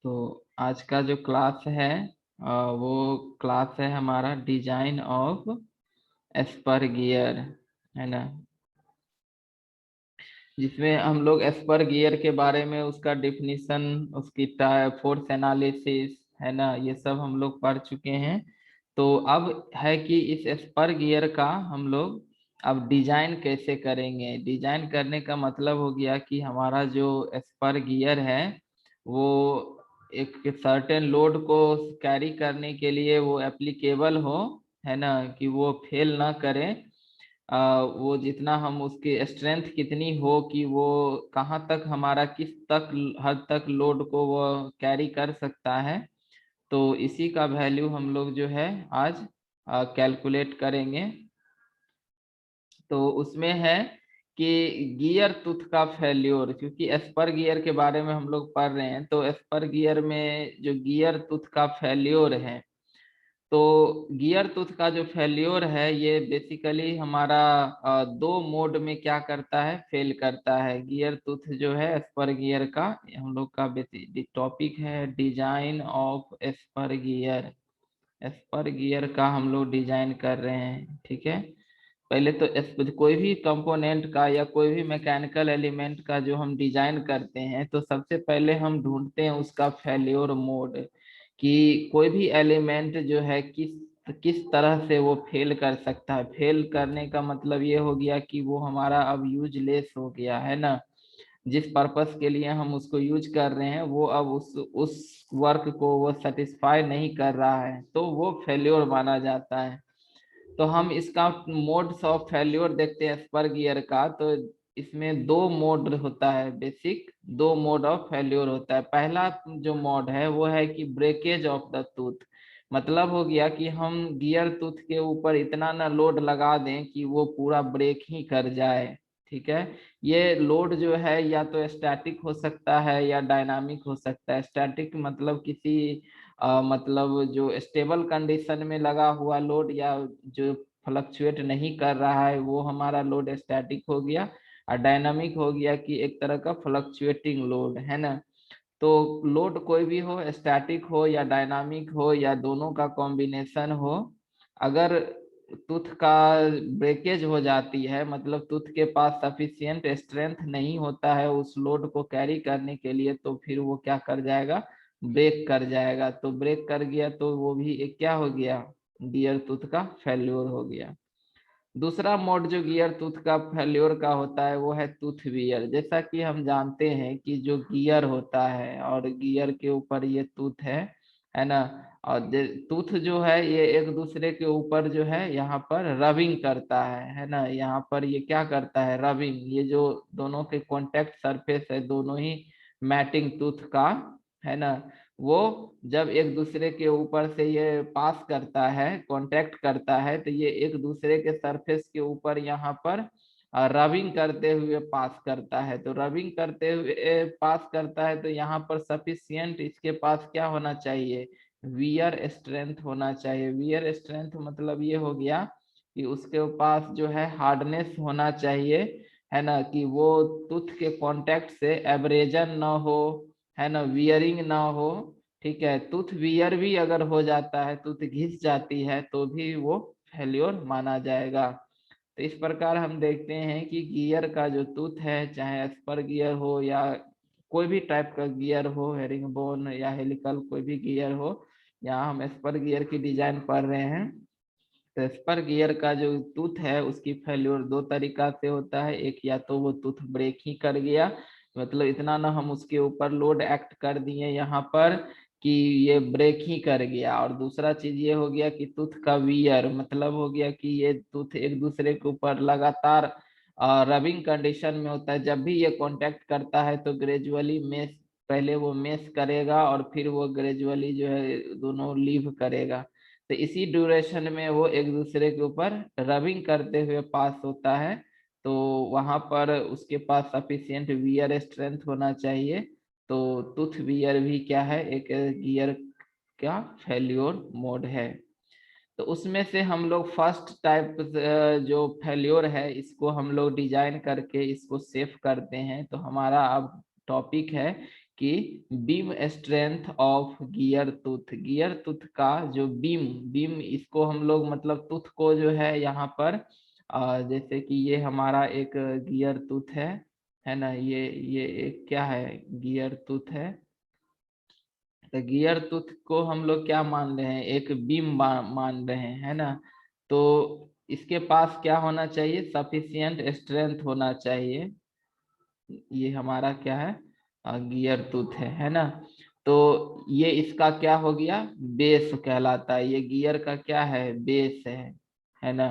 तो आज का जो क्लास है वो क्लास है हमारा डिजाइन ऑफ एस्पर गियर, है ना, जिसमें हम लोग एस्पर गियर के बारे में उसका डिफिनीशन, उसकी फोर्स एनालिसिस, है ना, ये सब हम लोग पढ़ चुके हैं। तो अब है कि इस एस्पर गियर का हम लोग अब डिजाइन कैसे करेंगे। डिजाइन करने का मतलब हो गया कि हमारा जो एस्पर गियर है वो एक सर्टेन लोड को कैरी करने के लिए वो एप्लीकेबल हो, है ना, कि वो फेल ना करे। वो जितना हम उसकी स्ट्रेंथ कितनी हो कि वो कहाँ तक हमारा किस तक हद तक लोड को वो कैरी कर सकता है। तो इसी का वैल्यू हम लोग जो है आज कैलकुलेट करेंगे। तो उसमें है कि गियर टूथ का फेल्योर, क्योंकि एस्पर गियर के बारे में हम लोग पढ़ रहे हैं, तो एस्पर गियर में जो गियर टूथ का फेल्योर है, तो गियर टूथ का जो फेल्योर है ये बेसिकली हमारा दो मोड में क्या करता है, फेल करता है। गियर टूथ जो है एस्पर गियर का, हम लोग का बेसिक टॉपिक है design of Esper gear. Esper gear का हम लोग डिजाइन कर रहे हैं, ठीक है। पहले तो कोई भी कंपोनेंट का या कोई भी मैकेनिकल एलिमेंट का जो हम डिजाइन करते हैं तो सबसे पहले हम ढूंढते हैं उसका फेल्योर मोड, कि कोई भी एलिमेंट जो है किस किस तरह से वो फेल कर सकता है। फेल करने का मतलब ये हो गया कि वो हमारा अब यूजलेस हो गया, है ना। जिस पर्पस के लिए हम उसको यूज कर रहे हैं वो अब उस वर्क को वो सेटिस्फाई नहीं कर रहा है, तो वो फेल्योर माना जाता है। तो हम इसका मोड्स ऑफ फेल्योर देखते हैं एस्पर गियर का। तो इसमें दो मोड होता है, बेसिक दो मोड ऑफ फेल्योर होता है। पहला जो मोड है वो है कि ब्रेकेज ऑफ द टूथ, मतलब हो गया कि हम गियर टूथ के ऊपर इतना ना लोड लगा दें कि वो पूरा ब्रेक ही कर जाए, ठीक है। ये लोड जो है या तो स्टैटिक हो सकता है या डायनामिक हो सकता है। स्टैटिक मतलब किसी मतलब जो स्टेबल कंडीशन में लगा हुआ लोड या जो फ्लक्चुएट नहीं कर रहा है वो हमारा लोड स्टैटिक हो गया। और डायनामिक हो गया कि एक तरह का फ्लक्चुएटिंग लोड, है ना। तो लोड कोई भी हो, स्टैटिक हो या डायनामिक हो या दोनों का कॉम्बिनेशन हो, अगर टूथ का ब्रेकेज हो जाती है, मतलब टूथ के पास सफिशियंट स्ट्रेंथ नहीं होता है उस लोड को कैरी करने के लिए, तो फिर वो क्या कर जाएगा, ब्रेक कर जाएगा। तो ब्रेक कर गया तो वो भी एक क्या हो गया, गियर टूथ का फेल्योर हो गया। दूसरा मोड जो गियर टूथ का फेल्योर का होता है वो है टूथ वियर। जैसा कि हम जानते हैं कि जो गियर होता है और गियर के ऊपर ये टूथ है ना। और टूथ जो है ये एक दूसरे के ऊपर जो है यहाँ पर रबिंग करता है ना। यहाँ पर ये क्या करता है, रबिंग। ये जो दोनों के कॉन्टेक्ट सरफेस है दोनों ही मैटिंग टूथ का, है ना, वो जब एक दूसरे के ऊपर से ये पास करता है, कांटेक्ट करता है, तो ये एक दूसरे के सरफेस के ऊपर यहाँ पर रबिंग करते हुए पास करता है। तो रबिंग करते हुए पास करता है तो यहाँ पर सफिशियंट इसके पास क्या होना चाहिए, वियर स्ट्रेंथ होना चाहिए। वियर स्ट्रेंथ मतलब ये हो गया कि उसके पास जो है हार्डनेस होना चाहिए, है ना, कि वो टूथ के कांटेक्ट से एब्रेजन ना हो, है ना, वियरिंग ना हो, ठीक है। टूथ वियर भी अगर हो जाता है, टूथ घिस जाती है, तो भी वो फेल्योर माना जाएगा। तो इस प्रकार हम देखते हैं कि गियर का जो टूथ है, चाहे एस्पर गियर हो या कोई भी टाइप का गियर हो, हेरिंग बोन या हेलिकल कोई भी गियर हो, यहाँ हम एस्पर गियर की डिजाइन पढ़ रहे हैं। तो एस्पर गियर का जो टूथ है उसकी फेल्योर दो तरीका से होता है। एक, या तो वो टूथ ब्रेक ही कर गया, मतलब इतना ना हम उसके ऊपर लोड एक्ट कर दिए यहाँ पर कि ये ब्रेक ही कर गया। और दूसरा चीज ये हो गया कि टूथ का वियर, मतलब हो गया कि ये टूथ एक दूसरे के ऊपर लगातार रबिंग कंडीशन में होता है। जब भी ये कांटेक्ट करता है तो ग्रेजुअली मेश, पहले वो मेश करेगा और फिर वो ग्रेजुअली जो है दोनों लीव करेगा। तो इसी ड्यूरेशन में वो एक दूसरे के ऊपर रबिंग करते हुए पास होता है। तो वहां पर उसके पास सफिशियंट वियर स्ट्रेंथ होना चाहिए। तो टूथ वियर भी क्या है, एक गियर का फेल्योर मोड है। तो उसमें से हम लोग फर्स्ट टाइप जो फेल्योर है इसको हम लोग डिजाइन करके इसको सेव करते हैं। तो हमारा अब टॉपिक है कि beam strength of gear tooth का जो बीम इसको हम लोग मतलब टूथ को जो है यहाँ पर जैसे कि ये हमारा एक गियर टूथ है ना, ये एक क्या है, गियर टूथ है। तो गियर टूथ को हम लोग क्या मान रहे हैं, एक बीम मान रहे हैं, है ना। तो इसके पास क्या होना चाहिए, सफिशियंट स्ट्रेंथ होना चाहिए। ये हमारा क्या है, गियर टूथ है ना। तो ये इसका क्या हो गया, बेस कहलाता है, ये गियर का क्या है, बेस है ना।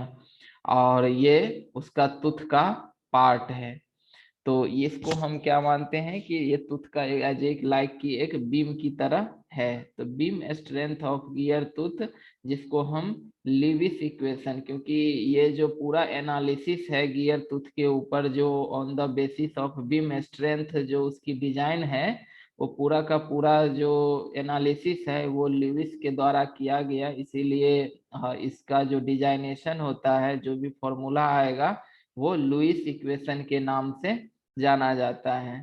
और ये उसका टूथ का पार्ट है। तो इसको हम क्या मानते हैं कि ये टूथ का एज एक लाइक की एक बीम की तरह है। तो beam strength of gear tooth, जिसको हम लिविस इक्वेशन, क्योंकि ये जो पूरा एनालिसिस है गियर टूथ के ऊपर, जो on the basis of beam strength जो उसकी डिजाइन है, वो पूरा का पूरा जो एनालिसिस है वो लिविस के द्वारा किया गया। इसीलिए इसका जो डिजाइनेशन होता है, जो भी फॉर्मूला आएगा, वो लुइस इक्वेशन के नाम से जाना जाता है।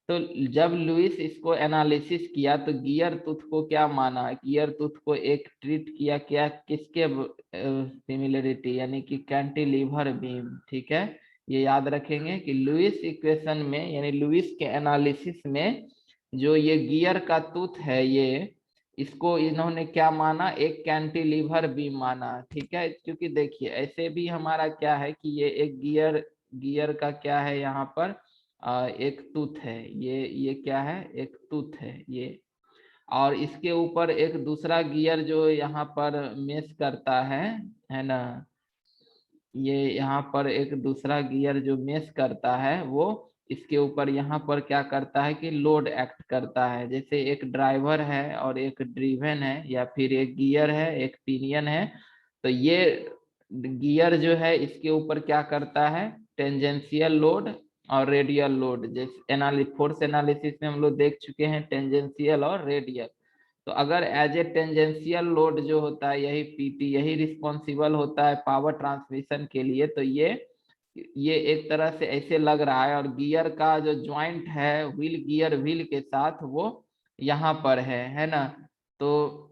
तो जब लुइस इसको एनालिसिस किया तो गियर टूथ को क्या माना, गियर टूथ को एक ट्रीट किया क्या, किसके सिमिलरिटी, यानी कि कैंटिलीवर बीम। ठीक है, ये याद रखेंगे कि लुइस इक्वेशन में, यानी लुइस के एनालिसिस में जो ये गियर का टूथ है, ये इसको इन्होंने क्या माना, एक कैंटिलीवर बीम माना। ठीक है, क्योंकि देखिए ऐसे भी हमारा क्या है कि ये एक गियर का क्या है, यहाँ पर एक टूथ है, ये क्या है, एक टूथ है ये। और इसके ऊपर एक दूसरा गियर जो यहाँ पर मेस करता है ना, ये यहाँ पर एक दूसरा गियर जो मेस करता है, वो इसके ऊपर यहाँ पर क्या करता है कि लोड एक्ट करता है। जैसे एक ड्राइवर है और एक ड्रीवन है, या फिर एक गियर है एक पिनियन है। तो ये गियर जो है इसके ऊपर क्या करता है, टेंजेंशियल लोड और रेडियल लोड। जैसे फोर्स एनालिसिस में हम लोग देख चुके हैं टेंजेंशियल और रेडियल। तो अगर एज ए टेंजेंशियल लोड जो होता है, यही पीटी, यही रिस्पॉन्सिबल होता है पावर ट्रांसमिशन के लिए। तो ये एक तरह से ऐसे लग रहा है, और गियर का जो ज्वाइंट है व्हील, गियर व्हील के साथ, वो यहाँ पर है ना। तो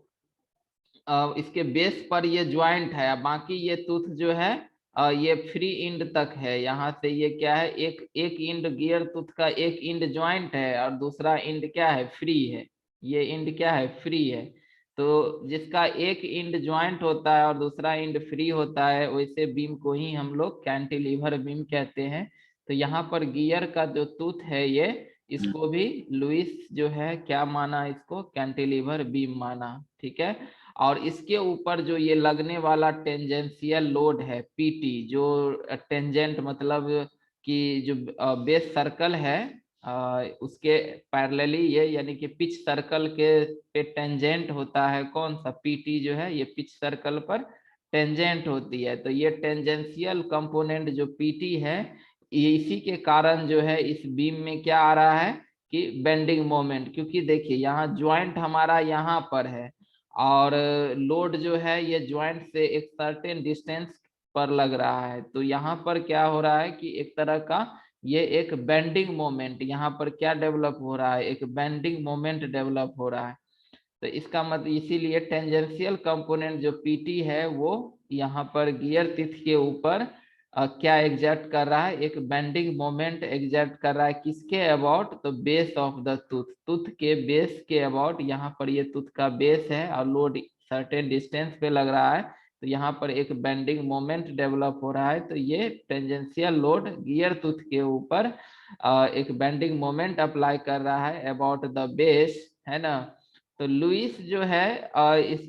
इसके बेस पर ये ज्वाइंट है, बाकी ये टूथ जो है ये फ्री इंड तक है। यहाँ से ये क्या है, एक इंड गियर टूथ का एक इंड ज्वाइंट है और दूसरा इंड क्या है, फ्री है। ये इंड क्या है, फ्री है। तो जिसका एक इंड ज्वाइंट होता है और दूसरा इंड फ्री होता है, वैसे बीम को ही हम लोग कैंटिलीवर बीम कहते हैं। तो यहाँ पर गियर का जो टूथ है, ये इसको भी लुइस जो है क्या माना, इसको कैंटिलीवर बीम माना। ठीक है, और इसके ऊपर जो ये लगने वाला टेंजेंशियल लोड है पीटी, जो टेंजेंट मतलब कि जो बेस सर्कल है उसके पैरेलली ये, यानी कि पिच सर्कल के पे टेंजेंट होता है कौन सा, पीटी जो है ये पिच सर्कल पर टेंजेंट होती है। तो ये टेंजेंशियल कंपोनेंट जो पीटी है, इसी के कारण जो है इस बीम में क्या आ रहा है कि बेंडिंग मोमेंट। क्योंकि देखिए यहाँ ज्वाइंट हमारा यहाँ पर है, और लोड जो है ये ज्वाइंट से एक सर्टेन डिस्टेंस पर लग रहा है। तो यहाँ पर क्या हो रहा है कि एक तरह का ये एक बेंडिंग मोमेंट यहाँ पर क्या डेवलप हो रहा है, एक बेंडिंग मोमेंट डेवलप हो रहा है। तो इसका मतलब इसीलिए टेंजेंशियल कंपोनेंट जो पीटी है, वो यहाँ पर गियर टिथ के ऊपर क्या एग्जर्ट कर रहा है, एक बेंडिंग मोमेंट एग्जर्ट कर रहा है। किसके अबाउट, तो बेस ऑफ द टूथ के बेस के अबाउट। यहाँ पर ये टूथ का बेस है और लोड सर्टेन डिस्टेंस पे लग रहा है, तो यहाँ पर एक बेंडिंग मोमेंट डेवलप हो रहा है। तो ये टेंजेंशियल लोड गियर टूथ के ऊपर एक बेंडिंग मोमेंट अप्लाई कर रहा है अबाउट द बेस, है ना। तो लुइस जो है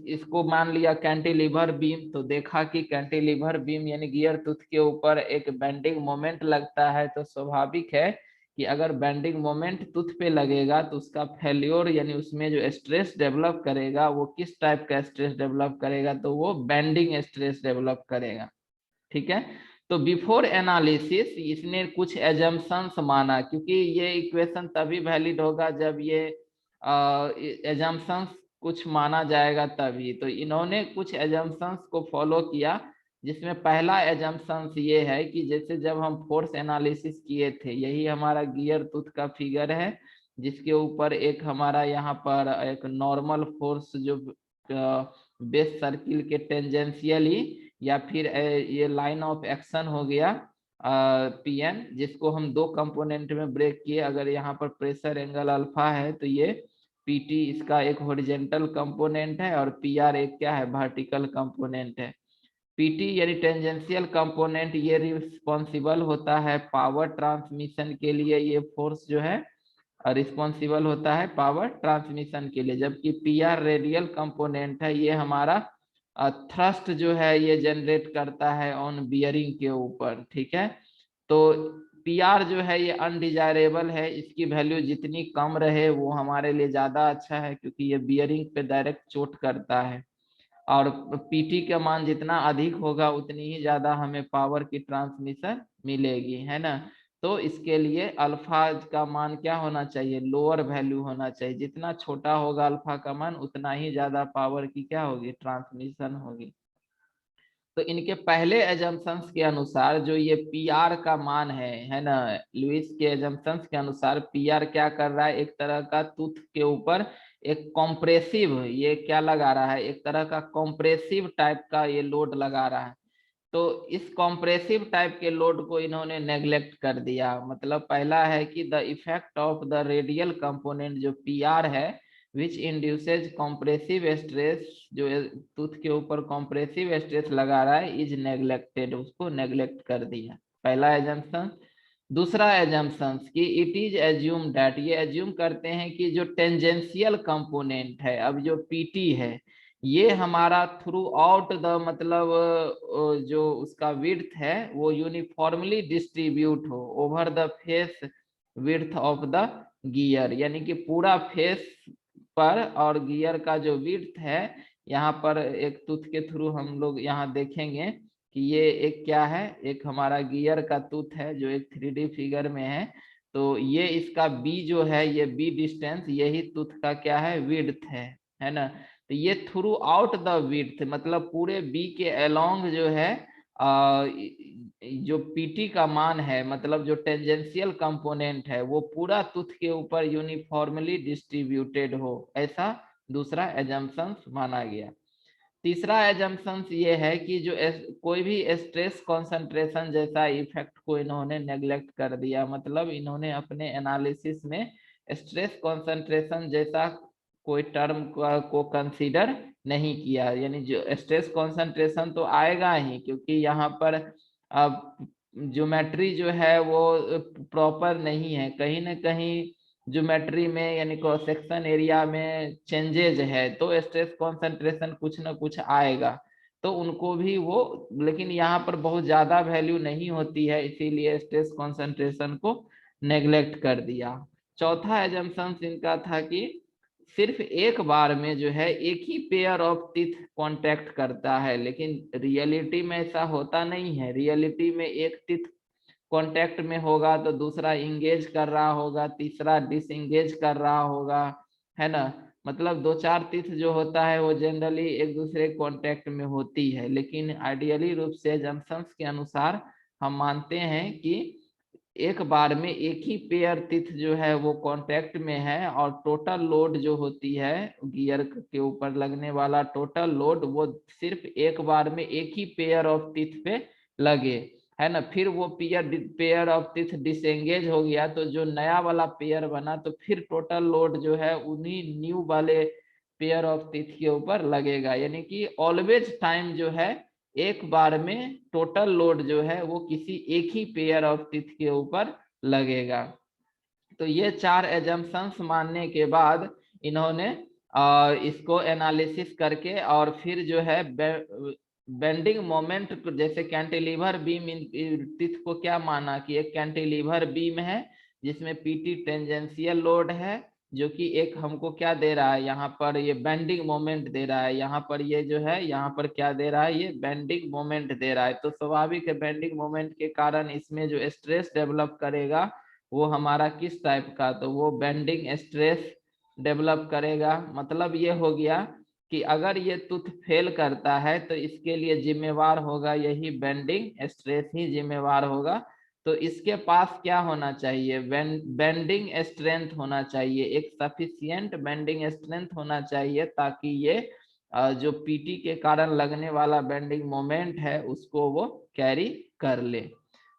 इसको मान लिया कैंटिलीवर बीम। तो देखा कि कैंटिलीवर बीम यानी गियर टूथ के ऊपर एक बेंडिंग मोमेंट लगता है, तो स्वाभाविक है कि अगर बेंडिंग मोमेंट टूथ पे लगेगा तो उसका फेल्योर, यानी उसमें जो स्ट्रेस डेवलप करेगा, वो किस टाइप का स्ट्रेस डेवलप करेगा, तो वो बेंडिंग स्ट्रेस डेवलप करेगा। ठीक है, तो बिफोर एनालिसिस इसने कुछ एजम्पशंस माना, क्योंकि ये इक्वेशन तभी वैलिड होगा जब ये एजम्पशंस कुछ माना जाएगा तभी। तो इन्होंने कुछ एजम्पशंस को फॉलो किया, जिसमें पहला एजम्पशंस ये है कि जैसे जब हम फोर्स एनालिसिस किए थे, यही हमारा गियर टूथ का फिगर है। जिसके ऊपर एक हमारा यहाँ पर एक नॉर्मल फोर्स जो बेस सर्किल के टेंजेंशियली या फिर ये लाइन ऑफ एक्शन हो गया पीएन, जिसको हम दो कंपोनेंट में ब्रेक किए। अगर यहाँ पर प्रेशर एंगल अल्फा है तो ये पीटी इसका एक हॉरिजॉन्टल कंपोनेंट है और पीआर एक क्या है, वर्टिकल कंपोनेंट है। पीटी यानी टेंजेंशियल कंपोनेंट ये रिस्पॉन्सिबल होता है पावर ट्रांसमिशन के लिए, ये फोर्स जो है रिस्पॉन्सिबल होता है पावर ट्रांसमिशन के लिए, जबकि पीआर रेडियल कंपोनेंट है, ये हमारा थ्रस्ट जो है ये जनरेट करता है ऑन बियरिंग के ऊपर। ठीक है, तो पीआर जो है ये अनडिजायरेबल है, इसकी वैल्यू जितनी कम रहे वो हमारे लिए ज्यादा अच्छा है, क्योंकि ये बियरिंग पे डायरेक्ट चोट करता है। और पीटी का मान जितना अधिक होगा उतनी ही ज्यादा हमें पावर की ट्रांसमिशन मिलेगी, है ना। तो इसके लिए अल्फा का मान क्या होना चाहिए, लोअर वैल्यू होना चाहिए। जितना छोटा होगा अल्फा का मान उतना ही ज्यादा पावर की क्या होगी, ट्रांसमिशन होगी। तो इनके पहले एजम्पशंस के अनुसार जो ये पी आर का मान है ना, लुइस के एजम्पशंस के अनुसार पी आर क्या कर रहा है, एक तरह का टूथ के ऊपर एक कॉम्प्रेसिव, ये क्या लगा रहा है, एक तरह का कॉम्प्रेसिव टाइप का ये लोड लगा रहा है। तो इस कॉम्प्रेसिव टाइप के लोड को इन्होंने नेग्लेक्ट कर दिया। मतलब पहला है कि the effect of the radial component जो पी आर है विच इंड्यूसेज कॉम्प्रेसिव स्ट्रेस, जो टूथ के ऊपर कॉम्प्रेसिव स्ट्रेस लगा रहा है, इज नेग्लेक्टेड, उसको नेग्लेक्ट कर दिया, पहला एजम्पशन। दूसरा एजम्पशन कि इट इज एज्यूम दैट, ये एज्यूम करते हैं कि जो टेंजेंशियल कंपोनेंट है, अब जो पीटी है ये हमारा थ्रू आउट द मतलब जो उसका विड्थ है वो यूनिफॉर्मली डिस्ट्रीब्यूट हो over the face width of the gear, यानी कि पूरा फेस पर और गियर का जो विड्थ है, यहाँ पर एक टूथ के थ्रू हम लोग यहाँ देखेंगे कि ये एक क्या है, एक हमारा गियर का टूथ है जो एक 3D फिगर में है। तो ये इसका बी जो है, ये बी डिस्टेंस यही टूथ का क्या है, विड्थ है ना। तो ये थ्रू आउट द विड्थ मतलब पूरे बी के अलोंग जो है जो पीटी का मान है, मतलब जो टेंजेंशियल कंपोनेंट है वो पूरा टूथ के ऊपर यूनिफॉर्मली डिस्ट्रीब्यूटेड हो, ऐसा दूसरा एजम्पशन माना गया। तीसरा एजम्पशन ये है कि जो कोई भी स्ट्रेस कंसंट्रेशन जैसा इफेक्ट को इन्होंने नेग्लेक्ट कर दिया, मतलब इन्होंने अपने एनालिसिस में स्ट्रेस कंसंट्रेशन जैसा कोई टर्म को कंसीडर नहीं किया। यानी जो स्ट्रेस कंसंट्रेशन तो आएगा ही, क्योंकि यहाँ पर अब ज्योमेट्री जो है वो प्रॉपर नहीं है, कहीं ना कहीं ज्योमेट्री में यानी क्रॉस सेक्शन एरिया में चेंजेज है, तो स्ट्रेस कंसंट्रेशन कुछ ना कुछ आएगा, तो उनको भी वो, लेकिन यहाँ पर बहुत ज्यादा वैल्यू नहीं होती है, इसीलिए स्ट्रेस कंसंट्रेशन को नेग्लेक्ट कर दिया। चौथा एजम्पशन इनका था कि सिर्फ एक बार में जो है एक ही पेयर ऑफ टीथ कांटेक्ट करता है, लेकिन रियलिटी में ऐसा होता नहीं है। रियलिटी में एक टीथ कांटेक्ट में होगा तो दूसरा इंगेज कर रहा होगा, तीसरा डिसएंगेज कर रहा होगा, है ना। मतलब दो चार टीथ जो होता है वो जनरली एक दूसरे कांटेक्ट में होती है, लेकिन आइडियली रूप से जंक्शंस के अनुसार हम मानते हैं कि एक बार में एक ही पेयर टीथ जो है वो कांटेक्ट में है, और टोटल लोड जो होती है गियर के ऊपर लगने वाला टोटल लोड वो सिर्फ एक बार में एक ही पेयर ऑफ टीथ पे लगे, है ना। फिर वो पेयर ऑफ टीथ डिसएंगेज हो गया तो जो नया वाला पेयर बना, तो फिर टोटल लोड जो है उन्हीं न्यू वाले पेयर ऑफ टीथ के ऊपर लगेगा। यानी कि ऑलवेज टाइम जो है एक बार में टोटल लोड जो है वो किसी एक ही पेयर ऑफ टीथ के ऊपर लगेगा। तो ये चार एजम्पशंस मानने के बाद इन्होंने इसको एनालिसिस करके और फिर जो है बेंडिंग मोमेंट, जैसे कैंटिलीवर बीम टीथ को क्या माना कि एक कैंटिलीवर बीम है जिसमें पीटी टेंजेंशियल लोड है, जो कि एक हमको क्या दे रहा है, यहाँ पर ये बेंडिंग मोमेंट दे रहा है, यहाँ पर ये जो है यहाँ पर क्या दे रहा है, ये बेंडिंग मोमेंट दे रहा है। तो स्वाभाविक है बेंडिंग मोमेंट के कारण इसमें जो स्ट्रेस डेवलप करेगा वो हमारा किस टाइप का, तो वो बेंडिंग स्ट्रेस डेवलप करेगा। मतलब ये हो गया कि अगर ये टूथ फेल करता है तो इसके लिए जिम्मेवार होगा यही बेंडिंग स्ट्रेस ही जिम्मेवार होगा। तो इसके पास क्या होना चाहिए, बेंडिंग स्ट्रेंथ होना चाहिए, एक सफिशियंट बेंडिंग स्ट्रेंथ होना चाहिए, ताकि ये जो पीटी के कारण लगने वाला बेंडिंग मोमेंट है उसको वो कैरी कर ले।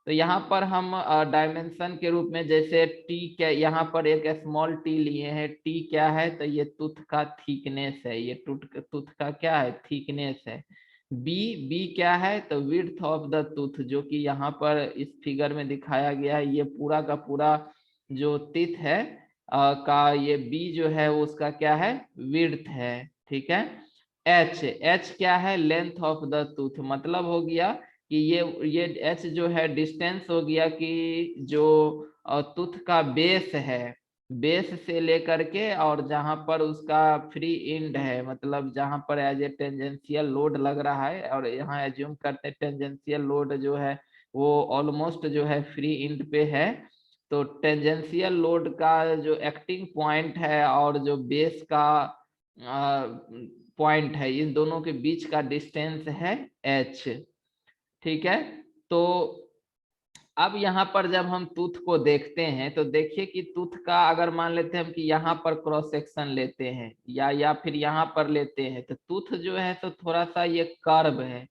तो यहाँ पर हम डायमेंशन के रूप में जैसे टी, क्या यहाँ पर एक स्मॉल टी लिए हैं, टी क्या है, तो ये टूथ का थिकनेस है, ये टूथ का क्या है, थिकनेस है। बी, बी क्या है, तो विड्थ ऑफ द टूथ, जो कि यहाँ पर इस फिगर में दिखाया गया है, ये पूरा का पूरा जो टीथ है का ये बी जो है उसका क्या है, विड्थ है, ठीक है। एच, एच क्या है, लेंथ ऑफ द टूथ, मतलब हो गया कि ये एच जो है डिस्टेंस हो गया कि जो टूथ का बेस है, बेस से लेकर के और जहां पर उसका फ्री एंड है, मतलब जहां पर एज ए टेंजेंशियल लोड लग रहा है, और यहाँ एज्यूम करते हैं टेंजेंशियल लोड जो है वो ऑलमोस्ट जो है फ्री एंड पे है, तो टेंजेंशियल लोड का जो एक्टिंग पॉइंट है और जो बेस का पॉइंट है, इन दोनों के बीच का डिस्टेंस है एच, ठीक है। तो अब यहाँ पर जब हम टूथ को देखते हैं तो देखिए कि टूथ का अगर मान लेते हैं हम कि यहाँ पर क्रॉस सेक्शन लेते हैं या फिर यहाँ पर लेते हैं, तो टूथ जो है तो थोड़ा सा ये कर्व है,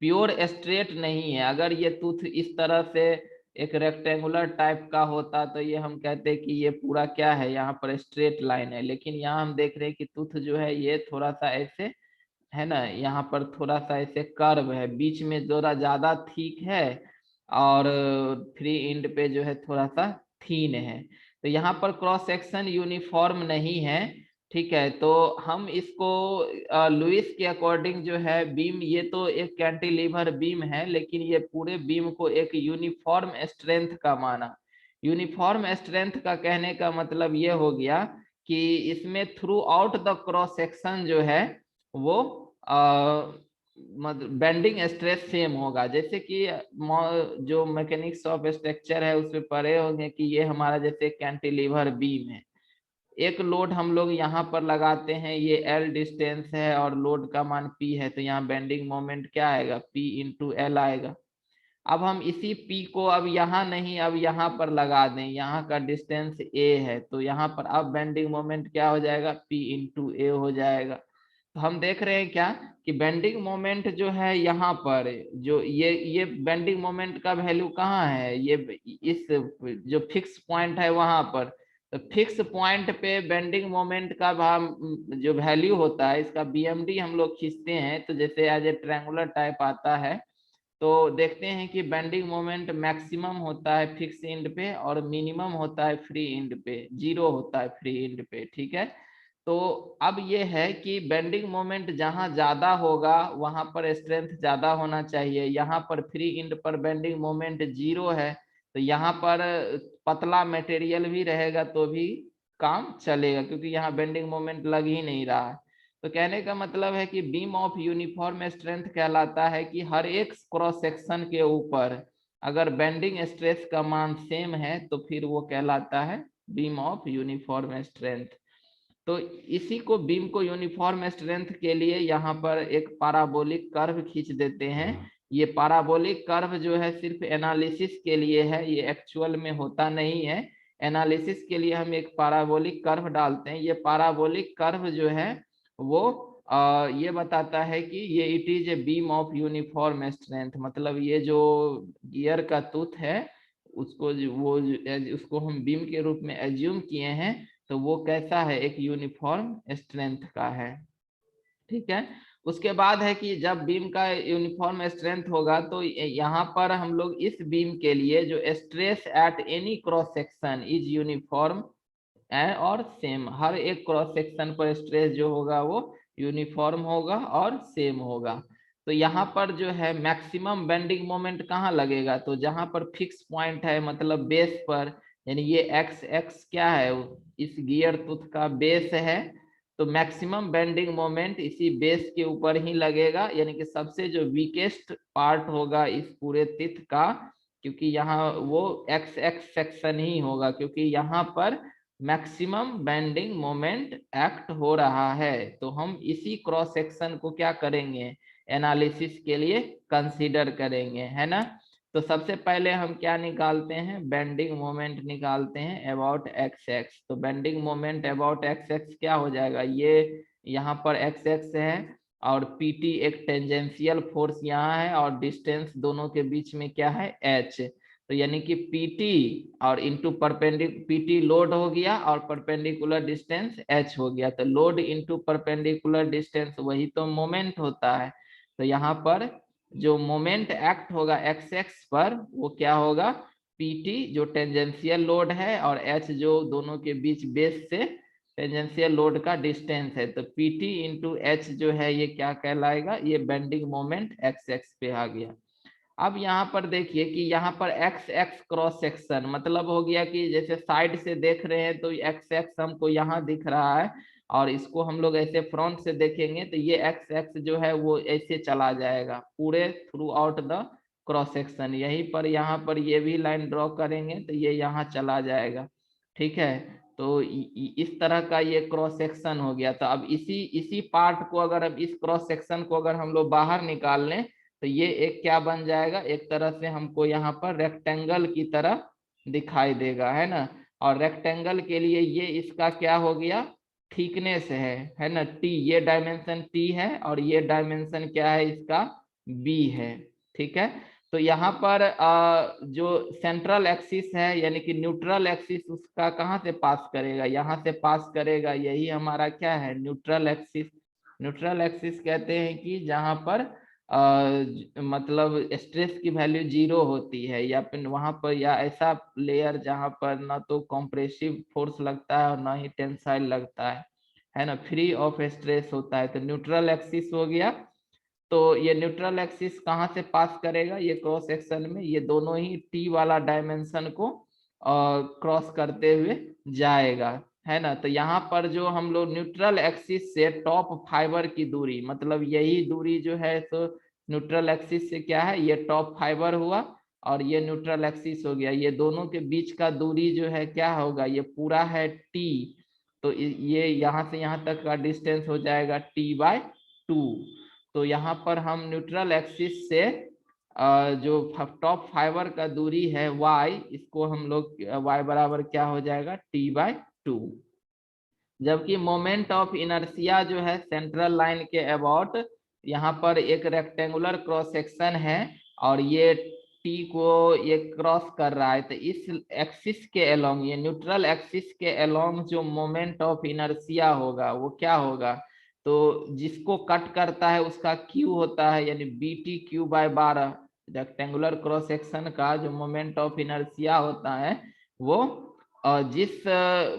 प्योर स्ट्रेट नहीं है। अगर ये टूथ इस तरह से एक रेक्टेंगुलर टाइप का होता तो ये हम कहते हैं कि ये पूरा क्या है, यहाँ पर स्ट्रेट लाइन है, लेकिन यहाँ हम देख रहे हैं कि टूथ जो है ये थोड़ा सा ऐसे है ना, यहाँ पर थोड़ा सा ऐसे कर्व है, बीच में थोड़ा ज्यादा ठीक है और फ्री एंड पे जो है थोड़ा सा थीन है। तो यहाँ पर क्रॉस सेक्शन यूनिफॉर्म नहीं है, ठीक है। तो हम इसको लुइस के अकॉर्डिंग जो है बीम, ये तो एक कैंटिलीवर बीम है, लेकिन ये पूरे बीम को एक यूनिफॉर्म स्ट्रेंथ का माना। यूनिफॉर्म स्ट्रेंथ का कहने का मतलब ये हो गया कि इसमें through out the cross section जो है वो मतलब बेंडिंग स्ट्रेस सेम होगा। जैसे कि जो मैकेनिक्स ऑफ स्ट्रक्चर है उसमें पढ़े होंगे कि ये हमारा जैसे कैंटिलीवर बीम है, एक लोड हम लोग यहाँ पर लगाते हैं, ये एल डिस्टेंस है और लोड का मान पी है, तो यहाँ बेंडिंग मोमेंट क्या आएगा, पी इंटू एल आएगा। अब हम इसी P को अब यहाँ नहीं, अब यहाँ पर लगा दें, यहाँ का डिस्टेंस A है, तो यहाँ पर अब बेंडिंग मोमेंट क्या हो जाएगा, P इंटू ए हो जाएगा। तो हम देख रहे हैं क्या कि बेंडिंग मोमेंट जो है यहाँ पर जो ये बेंडिंग मोमेंट का वैल्यू कहाँ है, ये इस जो फिक्स पॉइंट है वहां पर, तो फिक्स पॉइंट पे बेंडिंग मोमेंट का जो वैल्यू होता है, इसका BMD हम लोग खींचते हैं, तो जैसे एज ए ट्रायंगुलर टाइप आता है, तो देखते हैं कि बेंडिंग मोमेंट मैक्सिमम होता है फिक्स एंड पे और मिनिमम होता है फ्री एंड पे, जीरो होता है फ्री एंड पे, ठीक है। तो अब ये है कि बेंडिंग मोमेंट जहां ज्यादा होगा वहां पर स्ट्रेंथ ज्यादा होना चाहिए, यहाँ पर फ्री एंड पर बेंडिंग मोमेंट जीरो है, तो यहाँ पर पतला मटेरियल भी रहेगा तो भी काम चलेगा, क्योंकि यहाँ बेंडिंग मोमेंट लग ही नहीं रहा है। तो कहने का मतलब है कि बीम ऑफ यूनिफॉर्म स्ट्रेंथ कहलाता है कि हर एक क्रॉस सेक्शन के ऊपर अगर बेंडिंग स्ट्रेस का मान सेम है तो फिर वो कहलाता है बीम ऑफ यूनिफॉर्म स्ट्रेंथ। तो इसी को बीम को यूनिफॉर्म स्ट्रेंथ के लिए यहाँ पर एक पाराबोलिक कर्व खींच देते हैं। ये पाराबोलिक कर्व जो है सिर्फ एनालिसिस के लिए है, ये एक्चुअल में होता नहीं है। एनालिसिस के लिए हम एक पाराबोलिक कर्व डालते हैं, ये पाराबोलिक कर्व जो है वो ये बताता है कि ये it is a beam of uniform strength, मतलब ये जो गियर का टूथ है उसको उसको हम बीम के रूप में एज्यूम किए हैं, तो वो कैसा है, एक यूनिफॉर्म स्ट्रेंथ का है, ठीक है। उसके बाद है कि जब बीम का यूनिफॉर्म स्ट्रेंथ होगा तो यहाँ पर हम लोग इस बीम के लिए जो stress at any cross section is uniform है और सेम, हर एक क्रॉस सेक्शन पर स्ट्रेस जो होगा वो यूनिफॉर्म होगा और सेम होगा। तो यहाँ पर जो है मैक्सिमम बेंडिंग मोमेंट कहाँ लगेगा, तो जहां पर फिक्स पॉइंट है मतलब बेस पर, यानी ये एक्स एक्स क्या है, इस गियर टूथ का बेस है, तो मैक्सिमम बेंडिंग मोमेंट इसी बेस के ऊपर ही लगेगा, यानी कि सबसे जो वीकेस्ट पार्ट होगा इस पूरे टूथ का, क्योंकि यहाँ वो एक्स एक्स सेक्शन ही होगा, क्योंकि यहाँ पर मैक्सिमम बेंडिंग मोमेंट एक्ट हो रहा है। तो हम इसी क्रॉस सेक्शन को क्या करेंगे, एनालिसिस के लिए कंसीडर करेंगे, है ना। तो सबसे पहले हम क्या निकालते हैं, बेंडिंग मोमेंट निकालते हैं अबाउट एक्स एक्स। तो bending moment about x x क्या हो जाएगा, ये यहाँ पर एक्स एक्स है और पीटी एक टेंजेंशियल फोर्स यहाँ है और डिस्टेंस दोनों के बीच में क्या है, एच। तो यानी कि पीटी और इंटू परपेंडिकुलर, पीटी लोड हो गया और परपेंडिकुलर डिस्टेंस एच हो गया। तो लोड इंटू परपेंडिकुलर डिस्टेंस वही तो मोमेंट होता है। तो यहाँ पर जो मोमेंट एक्ट होगा एक्स एक्स पर वो क्या होगा, पीटी जो टेंजेंशियल लोड है और एच जो दोनों के बीच बेस से टेंजेंशियल लोड का डिस्टेंस है। तो पीटी इंटू एच जो है ये क्या कहलाएगा, ये बेंडिंग मोमेंट एक्स एक्स पे आ गया। अब यहाँ पर देखिए कि यहाँ पर एक्स एक्स क्रॉस सेक्शन मतलब हो गया कि जैसे साइड से देख रहे हैं तो एक्स एक्स हमको यहाँ दिख रहा है और इसको हम लोग ऐसे फ्रंट से देखेंगे तो ये एक्स एक्स जो है वो ऐसे चला जाएगा पूरे through out the cross section. यहीं पर यहाँ पर ये भी लाइन ड्रॉ करेंगे तो ये यहाँ चला जाएगा, ठीक है। तो इस तरह का ये क्रॉस सेक्शन हो गया। तो अब इसी इसी पार्ट को अगर अब इस क्रॉस सेक्शन को अगर हम लोग बाहर निकाल लें तो ये एक क्या बन जाएगा, एक तरह से हमको यहाँ पर रेक्टेंगल की तरह दिखाई देगा, है ना। और रेक्टेंगल के लिए ये इसका क्या हो गया, थिकनेस है ना, टी, ये डायमेंशन टी है और ये डायमेंशन क्या है इसका, बी है, ठीक है। तो यहाँ पर जो सेंट्रल एक्सिस है यानी कि न्यूट्रल एक्सिस उसका कहाँ से पास करेगा, यहाँ से पास करेगा, यही हमारा क्या है, न्यूट्रल एक्सिस। न्यूट्रल एक्सिस कहते हैं कि जहाँ पर मतलब स्ट्रेस की वैल्यू 0 होती है या फिर वहां पर या ऐसा लेयर जहां पर ना तो कॉम्प्रेसिव फोर्स लगता है और ना ही टेंसाइल लगता है ना, फ्री ऑफ स्ट्रेस होता है। तो न्यूट्रल एक्सिस हो गया। तो ये न्यूट्रल एक्सिस कहाँ से पास करेगा, ये क्रॉस सेक्शन में ये दोनों ही टी वाला डायमेंशन को क्रॉस करते हुए जाएगा, है ना। तो यहाँ पर जो हम लोग न्यूट्रल एक्सिस से टॉप फाइबर की दूरी मतलब यही दूरी जो है तो न्यूट्रल एक्सिस से क्या है, ये टॉप फाइबर हुआ और ये न्यूट्रल एक्सिस हो गया। ये दोनों के बीच का दूरी जो है क्या होगा, ये पूरा है टी। तो ये यहाँ से यहाँ तक का डिस्टेंस हो जाएगा टी बाय 2। तो यहाँ पर हम न्यूट्रल एक्सिस से जो टॉप फाइबर का दूरी है y, इसको हम लोग y बराबर क्या हो जाएगा, t बाय 2। जबकि मोमेंट ऑफ इनर्शिया जो है सेंट्रल लाइन के अबाउट, यहाँ पर एक रेक्टेंगुलर क्रॉस सेक्शन है और ये टी को ये क्रॉस कर रहा है। तो इस एक्सिस के अलोंग, ये न्यूट्रल एक्सिस के अलोंग जो मोमेंट ऑफ इनर्शिया होगा वो क्या होगा, तो जिसको कट करता है उसका क्यू होता है यानी B T Q by 12। Rectangular cross section का जो मोमेंट ऑफ इनर्शिया होता है वो जिस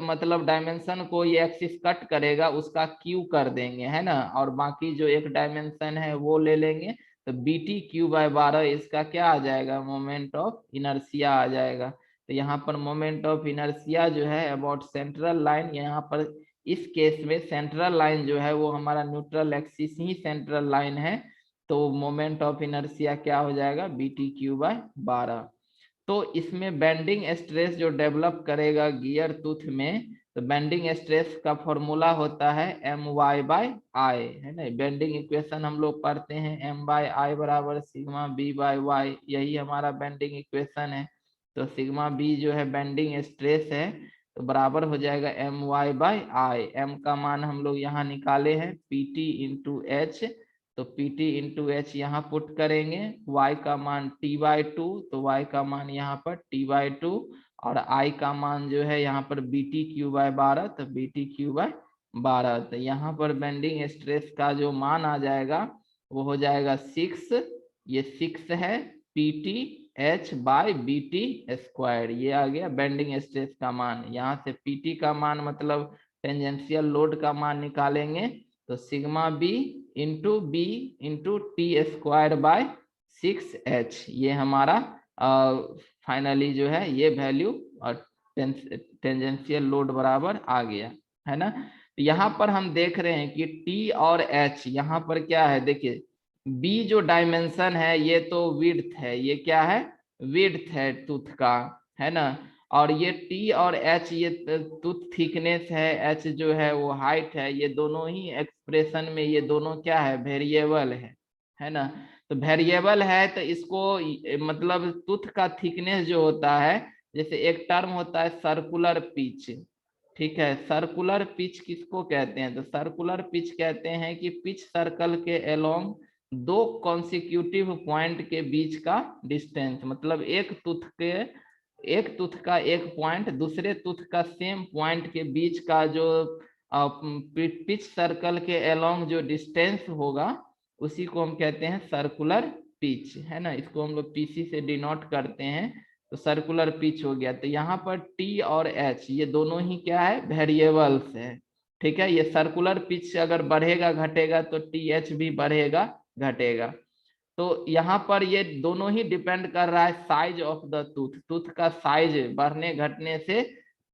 मतलब डायमेंशन को ये एक्सिस कट करेगा उसका क्यू कर देंगे, है ना, और बाकी जो एक डायमेंशन है वो ले लेंगे। तो बी टी क्यू बाय 12 इसका क्या आ जाएगा, मोमेंट ऑफ इनर्शिया आ जाएगा। तो यहाँ पर मोमेंट ऑफ इनर्शिया जो है अबाउट सेंट्रल लाइन, यहाँ पर इस केस में सेंट्रल लाइन जो है वो हमारा न्यूट्रल एक्सिस ही सेंट्रल लाइन है। तो मोमेंट ऑफ इनर्शिया क्या हो जाएगा, बी टी क्यू बाय 12। तो इसमें बेंडिंग स्ट्रेस जो डेवलप करेगा गियर टूथ में, तो बेंडिंग स्ट्रेस का फॉर्मूला होता है एम वाई बाय आई, है ना। बेंडिंग इक्वेशन हम लोग पढ़ते हैं एम बाय आई बराबर सिग्मा बी बाय वाई, यही हमारा बेंडिंग इक्वेशन है। तो सिग्मा बी जो है बेंडिंग स्ट्रेस है तो बराबर हो जाएगा एम वाई बाय आई। एम का मान हम लोग यहाँ निकाले हैं पी टी इंटू एच, तो पी टी इंटू एच यहाँ पुट करेंगे, y का मान t बाई 2, तो y का मान यहाँ पर t बाई 2 और i का मान जो है यहाँ पर बी टी क्यू बाय 12, तो बी टी क्यू बाय 12। तो यहाँ पर बेंडिंग स्ट्रेस का जो मान आ जाएगा वो हो जाएगा 6, ये 6 है P T H by B T square, ये आ गया बेंडिंग स्ट्रेस का मान। यहाँ से पी टी का मान मतलब टेंजेंशियल लोड का मान निकालेंगे तो sigma B into B into T square by 6h, ये हमारा फाइनली जो है ये वैल्यू और टेंजेंशियल लोड बराबर आ गया, है ना। तो यहाँ पर हम देख रहे हैं कि टी और एच यहाँ पर क्या है, देखिए बी जो डायमेंशन है ये तो विड्थ है, ये क्या है, विड्थ है टूथ का, है ना। और ये टी और एच ये टूथ थिकनेस है, एच जो है वो हाइट है, ये दोनों ही एक्सप्रेशन में ये दोनों क्या है, वेरिएबल है ना। तो वेरिएबल है तो इसको मतलब टूथ का थिकनेस जो होता है, जैसे एक टर्म होता है सर्कुलर पिच, ठीक है। सर्कुलर पिच किसको कहते हैं? तो सर्कुलर पिच कहते हैं कि पिच सर्कल के अलोंग दो कॉन्सिक्यूटिव पॉइंट के बीच का डिस्टेंस, मतलब एक टूथ का एक पॉइंट दूसरे टूथ का सेम पॉइंट के बीच का जो पिच सर्कल के अलोंग जो डिस्टेंस होगा उसी को हम कहते हैं सर्कुलर पिच, है ना। इसको हम लोग पीसी से डिनोट करते हैं, तो सर्कुलर पिच हो गया। तो यहाँ पर टी और एच ये दोनों ही क्या है? वेरिएबल्स है, ठीक है। ये सर्कुलर पिच अगर बढ़ेगा घटेगा तो टी एच भी बढ़ेगा घटेगा। तो यहाँ पर ये दोनों ही डिपेंड कर रहा है size of the tooth, tooth का साइज बढ़ने घटने से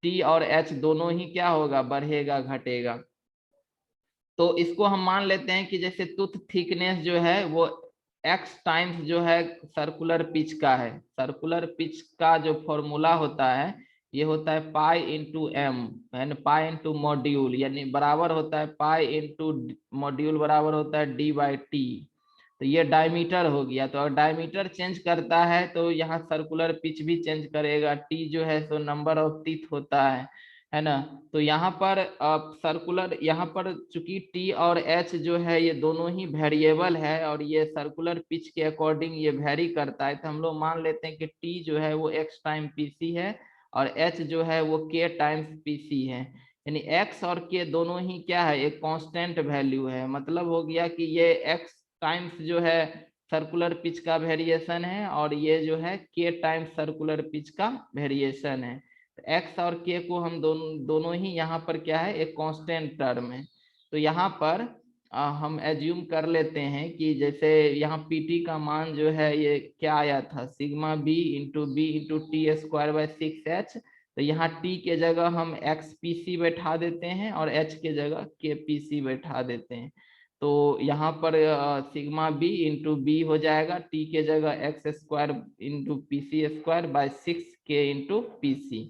टी और एच दोनों ही क्या होगा? बढ़ेगा घटेगा। तो इसको हम मान लेते हैं कि जैसे टूथ थिकनेस जो है वो एक्स टाइम्स जो है सर्कुलर पिच का है। सर्कुलर पिच का जो फॉर्मूला होता है ये होता है पाई इंटू एम, यानी पाई इंटू मॉड्यूल, यानी बराबर होता है पाई इंटू मॉड्यूल बराबर होता है डी बाई टी। तो ये डायमीटर हो गया। तो अगर डायमीटर चेंज करता है तो यहाँ सर्कुलर पिच भी चेंज करेगा। टी जो है तो नंबर ऑफ टीथ होता है ना। तो यहाँ पर सर्कुलर, यहाँ पर चूंकि टी और एच जो है ये दोनों ही वेरिएबल है और ये सर्कुलर पिच के अकॉर्डिंग ये वेरी करता है, तो हम लोग मान लेते हैं कि टी जो है वो एक्स टाइम पीसी है और एच जो है वो के टाइम्स पीसी है। यानी एक्स और के दोनों ही क्या है? एक कांस्टेंट वैल्यू है। मतलब हो गया कि ये एक्स टाइम्स जो है सर्कुलर पिच का वेरिएशन है और ये जो है के टाइम्स सर्कुलर पिच का वेरिएशन है। एक्स और के को हम दोनों ही यहाँ पर क्या है? एक कांस्टेंट टर्म है। तो यहाँ पर हम एज्यूम कर लेते हैं कि जैसे यहाँ पीटी का मान जो है ये क्या आया था? Sigma B into T square by 6h। तो यहाँ टी के जगह हम एक्स पी सी बैठा देते हैं और एच के जगह के पी सी बैठा देते हैं। तो यहाँ पर सिग्मा बी इंटू बी हो जाएगा, टी के जगह X square into P C square by 6k into P C.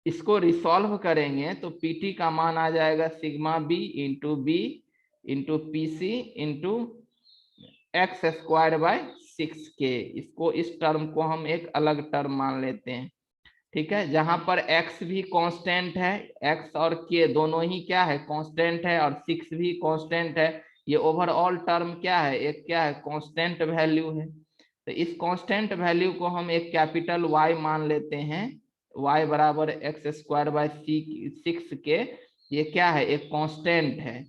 इसको रिसॉल्व करेंगे तो पीटी का मान आ जाएगा sigma B into P C into X square by 6k। इसको, इस टर्म को हम एक अलग टर्म मान लेते हैं, ठीक है। जहां पर x भी कांस्टेंट है, x और k दोनों ही क्या है? कांस्टेंट है, और 6 भी कांस्टेंट है। ये ओवरऑल टर्म क्या है? एक क्या है? कांस्टेंट वैल्यू है। तो इस कांस्टेंट वैल्यू को हम एक कैपिटल Y मान लेते हैं। y बराबर एक्स स्क्वायर बाय 6k, ये क्या है? एक कांस्टेंट है।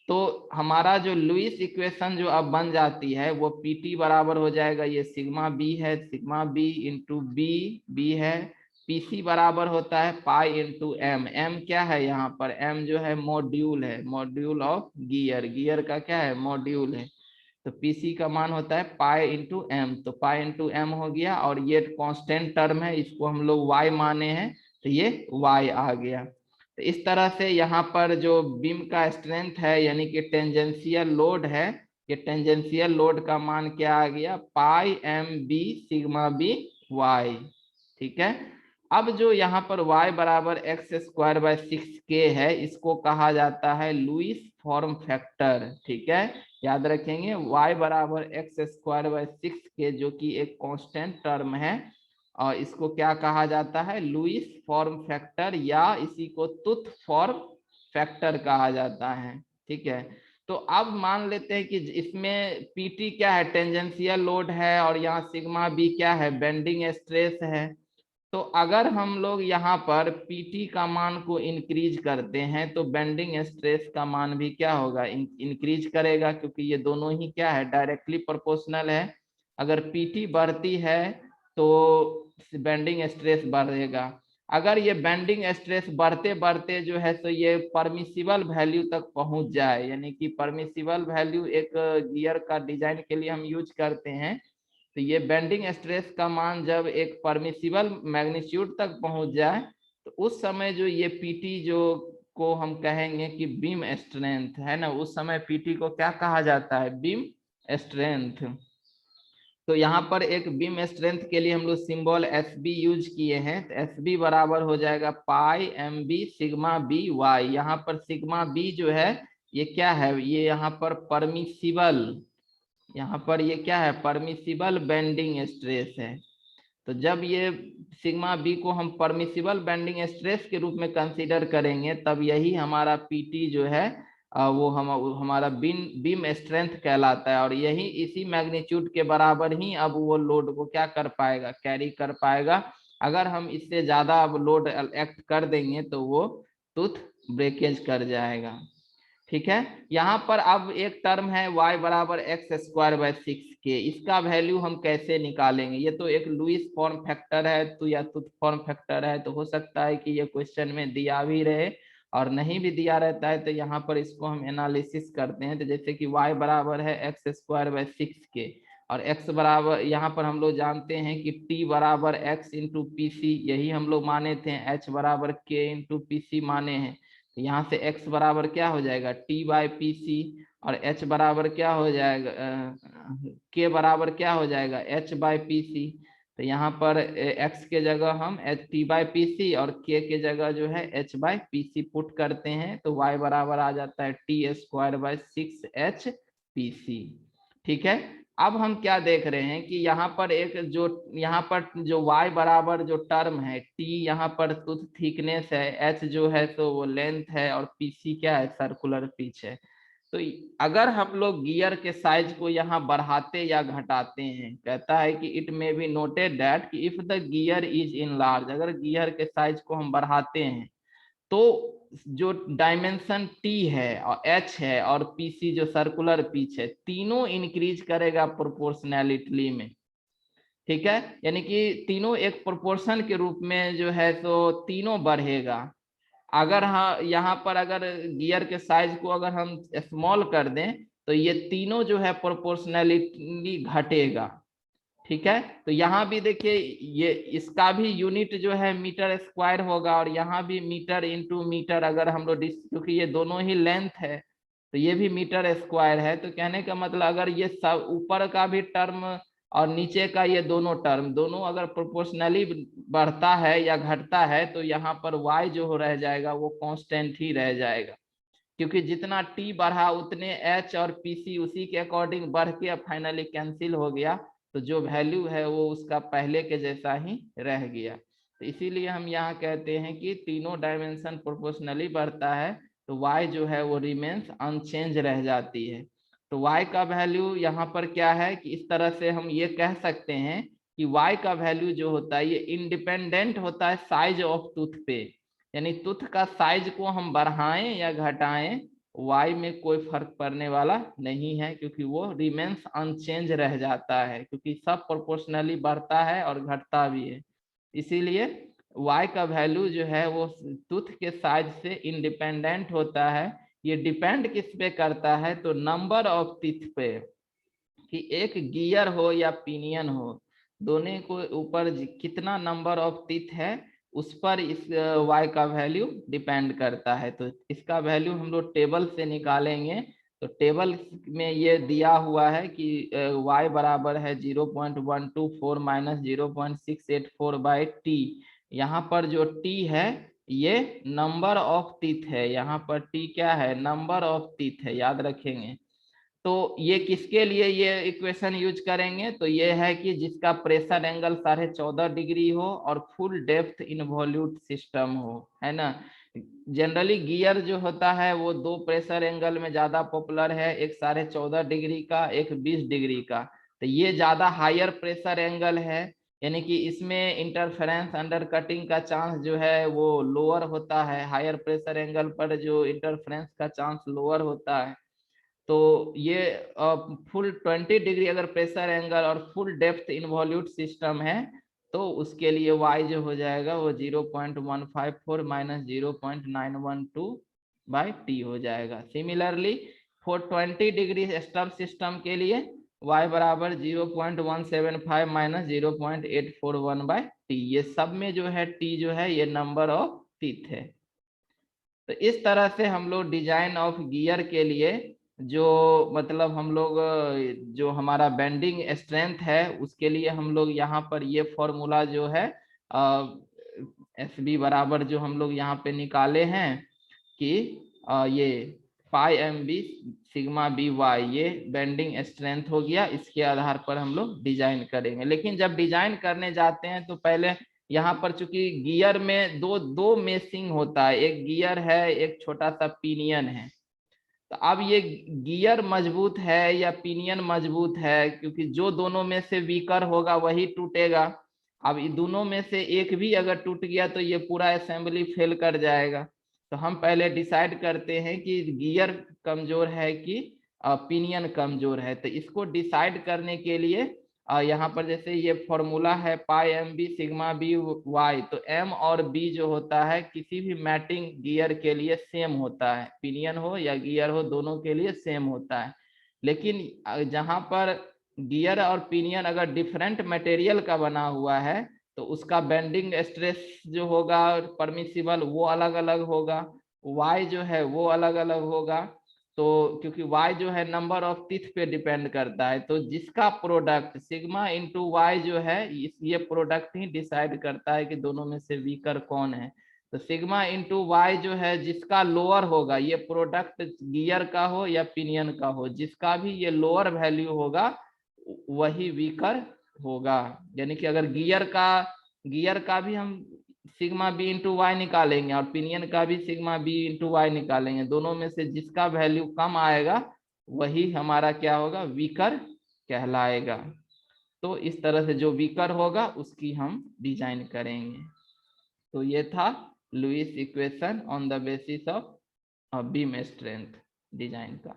तो हमारा जो लुईस इक्वेशन जो अब बन जाती है वो पीटी बराबर हो जाएगा, ये सिग्मा बी है, सिग्मा बी इंटू बी है, पीसी बराबर होता है पाई इंटू एम। एम क्या है? यहाँ पर एम जो है मॉड्यूल है, मॉड्यूल ऑफ गियर, गियर का क्या है? मॉड्यूल है। तो पीसी का मान होता है पाई इंटू एम, तो पाई इंटू एम हो गया। और ये कांस्टेंट टर्म है, इसको हम लोग वाई माने हैं, तो ये वाई आ गया। तो इस तरह से यहाँ पर जो बीम का स्ट्रेंथ है यानी कि टेंजेंशियल लोड है, ये टेंजेंशियल लोड का मान क्या आ गया? Pi M B sigma B Y, ठीक है। अब जो यहाँ पर y बराबर एक्स स्क्वायर बाय 6k है, इसको कहा जाता है लुईस फॉर्म फैक्टर, ठीक है। याद रखेंगे y बराबर एक्स स्क्वायर बाय 6k जो कि एक कांस्टेंट टर्म है, और इसको क्या कहा जाता है? लुईस फॉर्म फैक्टर, या इसी को टूथ फॉर्म फैक्टर कहा जाता है, ठीक है। तो अब मान लेते हैं कि इसमें पीटी क्या है? टेंजेंशियल लोड है, और यहाँ सिग्मा बी क्या है? बेंडिंग स्ट्रेस है। तो अगर हम लोग यहाँ पर पीटी का मान को इंक्रीज करते हैं तो बेंडिंग स्ट्रेस का मान भी क्या होगा? इंक्रीज करेगा, क्योंकि ये दोनों ही क्या है? डायरेक्टली प्रोपोर्शनल है। अगर पीटी बढ़ती है तो बेंडिंग स्ट्रेस बढ़ेगा। अगर ये बेंडिंग स्ट्रेस बढ़ते बढ़ते जो है तो ये परमिसिबल वैल्यू तक पहुंच जाए, यानी कि परमिसिबल वैल्यू एक गियर का डिजाइन के लिए हम यूज करते हैं, तो ये बेंडिंग स्ट्रेस का मान जब एक परमिसिबल मैग्नीट्यूड तक पहुंच जाए तो उस समय जो ये पीटी जो को हम कहेंगे कि बीम स्ट्रेंथ है ना, उस समय पीटी को क्या कहा जाता है? Beam strength. तो यहाँ पर एक बीम स्ट्रेंथ के लिए हम लोग सिंबल एस बी यूज किए हैं, तो एस बी बराबर हो जाएगा pi M B sigma B Y. यहाँ पर सिग्मा बी जो है ये क्या है? ये यहाँ पर परमिसिबल यहाँ पर ये क्या है, परमिसिबल बेंडिंग स्ट्रेस है। तो जब ये सिग्मा बी को हम परमिसिबल बेंडिंग स्ट्रेस के रूप में कंसीडर करेंगे, तब यही हमारा पीटी जो है वो हमारा बीम स्ट्रेंथ कहलाता है, और यही इसी मैग्नीट्यूड के बराबर ही अब वो लोड को क्या कर पाएगा, कैरी कर पाएगा। अगर हम इससे ज्यादा अब लोड एक्ट कर देंगे तो वो टूथ ब्रेकेज कर जाएगा। ठीक है, यहाँ पर अब एक टर्म है y बराबर x²/6 के, इसका वैल्यू हम कैसे निकालेंगे। ये तो एक लुईस फॉर्म फैक्टर है तो या टूथ फॉर्म फैक्टर है, तो हो सकता है कि ये क्वेश्चन में दिया भी रहे और नहीं भी दिया रहता है, तो यहाँ पर इसको हम एनालिसिस करते हैं। तो जैसे कि y बराबर है x²/6 के, और x बराबर यहाँ पर हम लोग जानते हैं कि t बराबर x इंटू पी सी, यही हम लोग माने थे, h बराबर k इंटू पी सी माने हैं। तो यहाँ से x बराबर क्या हो जाएगा, t/pc, और h बराबर क्या हो जाएगा, k बराबर क्या हो जाएगा, h/pc। तो यहाँ पर x के जगह हम t/pc और k के जगह जो है h/pc पुट करते हैं, तो y बराबर आ जाता है t²/6hpc। ठीक है, अब हम क्या देख रहे हैं कि यहाँ पर यहाँ पर जो y बराबर जो टर्म है, t यहाँ पर टूथ थिकनेस है, h जो है तो वो लेंथ है, और pc क्या है, सर्कुलर पिच है। तो अगर हम लोग गियर के साइज को यहाँ बढ़ाते या घटाते हैं, कहता है कि it may be noted that कि if the gear is in large, अगर गियर के साइज को हम बढ़ाते हैं तो जो डायमेंशन टी है और एच है और पीसी जो सर्कुलर पिच है, तीनों इंक्रीज करेगा प्रोपोर्शनैलिटी में। ठीक है, यानी कि तीनों एक प्रोपोर्शन के रूप में जो है तो तीनों बढ़ेगा। अगर हाँ यहाँ पर अगर गियर के साइज को अगर हम स्मॉल कर दें तो ये तीनों जो है प्रोपोर्शनैलिटी घटेगा। ठीक है, तो यहाँ भी देखिए ये इसका भी यूनिट जो है मीटर स्क्वायर होगा, और यहाँ भी मीटर इंटू मीटर, अगर हम लोग क्योंकि ये दोनों ही लेंथ है तो ये भी मीटर स्क्वायर है। तो कहने का मतलब अगर ये सब ऊपर का भी टर्म और नीचे का ये दोनों टर्म दोनों अगर प्रोपोर्शनली बढ़ता है या घटता है, तो यहाँ पर y जो रह जाएगा वो कांस्टेंट ही रह जाएगा, क्योंकि जितना t बढ़ा उतने h और pc उसी के अकॉर्डिंग बढ़ के फाइनली कैंसिल हो गया, तो जो वैल्यू है वो उसका पहले के जैसा ही रह गया। तो इसीलिए हम यहाँ कहते हैं कि तीनों डायमेंशन प्रोपोर्शनली बढ़ता है तो y जो है वो रिमेन्स अनचेंज रह जाती है। तो y का वैल्यू यहाँ पर क्या है कि इस तरह से हम ये कह सकते हैं कि y का वैल्यू जो होता है ये इंडिपेंडेंट होता है साइज ऑफ टूथ पे, यानी टूथ का साइज को हम बढ़ाएं या घटाएं y में कोई फर्क पड़ने वाला नहीं है, क्योंकि वो रिमेन्स अनचेंज रह जाता है, क्योंकि सब प्रोपोर्शनली बढ़ता है और घटता भी है। इसीलिए y का वैल्यू जो है वो टूथ के साइज से इंडिपेंडेंट होता है। ये डिपेंड किस पे करता है, तो नंबर ऑफ टीथ पे, कि एक गियर हो या पिनियन हो, दोनों को ऊपर कितना नंबर ऑफ टीथ है उस पर इस y का वैल्यू डिपेंड करता है। तो इसका वैल्यू हम लोग टेबल से निकालेंगे। तो टेबल में ये दिया हुआ है कि y बराबर है 0.124 माइनस 0.684/t। यहाँ पर जो t है ये नंबर ऑफ टीथ है, यहाँ पर t क्या है, नंबर ऑफ टीथ है, याद रखेंगे। तो ये किसके लिए ये इक्वेशन यूज करेंगे, तो ये है कि जिसका प्रेशर एंगल 14.5 डिग्री हो और फुल डेप्थ इनवॉल्यूट सिस्टम हो, है ना। जनरली गियर जो होता है वो दो प्रेशर एंगल में ज्यादा पॉपुलर है, एक 14.5 डिग्री का, एक 20 डिग्री का। तो ये ज्यादा हायर प्रेशर एंगल है, यानी कि इसमें इंटरफेरेंस अंडर कटिंग का चांस जो है वो लोअर होता है, हायर प्रेशर एंगल पर जो इंटरफेरेंस का चांस लोअर होता है। तो ये फुल 20 डिग्री अगर प्रेशर एंगल और फुल डेप्थ इनवॉल्यूट सिस्टम है, तो उसके लिए y जो हो जाएगा वो 0.154 माइनस 0.912/t हो जाएगा। Similarly for 20 degree stub system के लिए y बराबर 0.175 माइनस 0.841/t। ये सब में जो है t जो है ये नंबर ऑफ टीथ है। तो इस तरह से हम लोग डिजाइन ऑफ गियर के लिए जो मतलब हम लोग जो हमारा बेंडिंग स्ट्रेंथ है उसके लिए हम लोग यहाँ पर ये फॉर्मूला जो है एस बी बराबर जो हम लोग यहाँ पे निकाले हैं कि ये pi M B sigma B Y, ये बेंडिंग स्ट्रेंथ हो गया। इसके आधार पर हम लोग डिजाइन करेंगे। लेकिन जब डिजाइन करने जाते हैं तो पहले यहाँ पर चूंकि गियर में दो दो मेसिंग होता है, एक गियर है एक छोटा सा पिनियन है। तो अब ये गियर मजबूत है या पिनियन मजबूत है, क्योंकि जो दोनों में से वीकर होगा वही टूटेगा। अब ये दोनों में से एक भी अगर टूट गया तो ये पूरा असेंबली फेल कर जाएगा। तो हम पहले डिसाइड करते हैं कि गियर कमजोर है कि पिनियन कमजोर है। तो इसको डिसाइड करने के लिए यहाँ पर जैसे ये फॉर्मूला है pi M B sigma B Y, तो एम और बी जो होता है किसी भी मैटिंग गियर के लिए सेम होता है, पिनियन हो या गियर हो दोनों के लिए सेम होता है। लेकिन जहाँ पर गियर और पिनियन अगर डिफरेंट मटेरियल का बना हुआ है तो उसका बेंडिंग स्ट्रेस जो होगा परमिसिबल वो अलग अलग होगा, वाई जो है वो अलग अलग होगा। तो क्योंकि y जो है नंबर ऑफ टीथ पे डिपेंड करता है, तो जिसका प्रोडक्ट सिग्मा इंटू वाई जो है ये प्रोडक्ट ही डिसाइड करता है कि दोनों में से वीकर कौन है। तो सिग्मा इंटू वाई जो है जिसका लोअर होगा, ये प्रोडक्ट गियर का हो या पिनियन का हो, जिसका भी ये लोअर वैल्यू होगा वही वीकर होगा। यानी कि अगर गियर का भी हम सिग्मा बी इंटू वाई निकालेंगे और पिनियन का भी सिग्मा बी इंटू वाई निकालेंगे, दोनों में से जिसका वैल्यू कम आएगा वही हमारा क्या होगा, वीकर कहलाएगा। तो इस तरह से जो वीकर होगा उसकी हम डिजाइन करेंगे। तो ये था Lewis equation on the basis of beam strength design का।